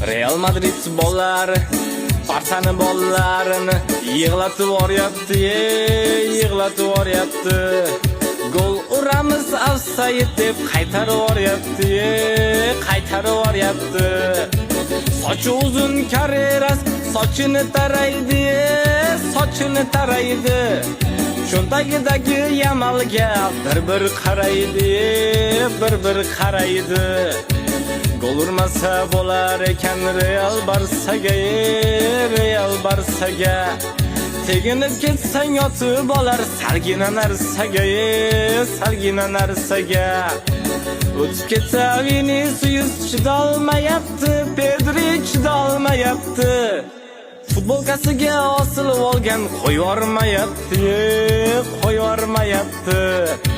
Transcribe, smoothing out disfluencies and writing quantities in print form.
Real Madrid bollar Barsani bollarini yig'latib yuboryapti, yig'latib yuboryapti. Gol uramiz offside deb qaytarib yuboryapti, qaytarib yuboryapti. Sochi uzun Carreras sochini taraydi, sochini taraydi. Cho'ntagidagi Yamalga bir qaraydi, bir qaraydi. Gol urmasa bo'lar ekan Real Barsaga, Real Barsaga. Teginib ketsang yotib olar salgina narsaga, salgina narsaga. O'tib ketsa Vinicius chidolmayapti, Pedri chidolmayapti. Futbolkasiga osilib olgan qo'yvormayapti, qo'yvormayapti.